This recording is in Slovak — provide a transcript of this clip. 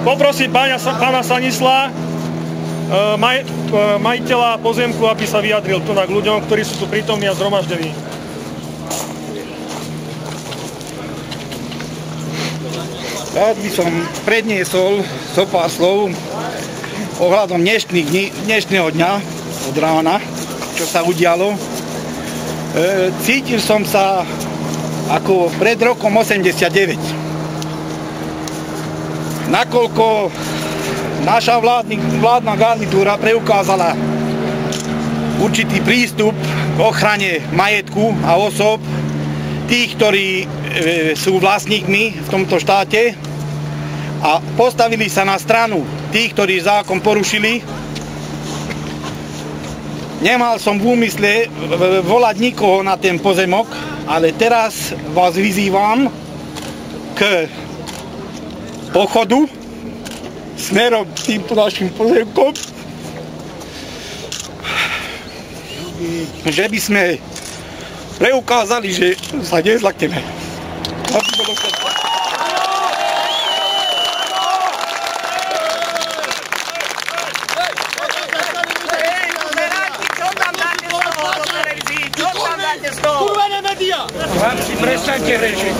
poprosím pána Sanisla, majiteľa pozemku, aby sa vyjadril tu k ľuďom, ktorí sú tu prítomní a zhromaždení. Rád by som predniesol zo pár slov ohľadom dnešného dňa od rána, čo sa udialo. Cítil som sa ako pred rokom 89. Nakoľko naša vládna garnitúra preukázala určitý prístup k ochrane majetku a osôb tých, ktorí sú vlastníkmi v tomto štáte a postavili sa na stranu tých, ktorí zákon porušili. Nemal som v úmysle volať nikoho na ten pozemok, ale teraz vás vyzývam k pochodu smerom k týmto našim pozemkom, že by sme preukázali, že sa nezlakneme. Kurva nemedia! Prestaňte režiť.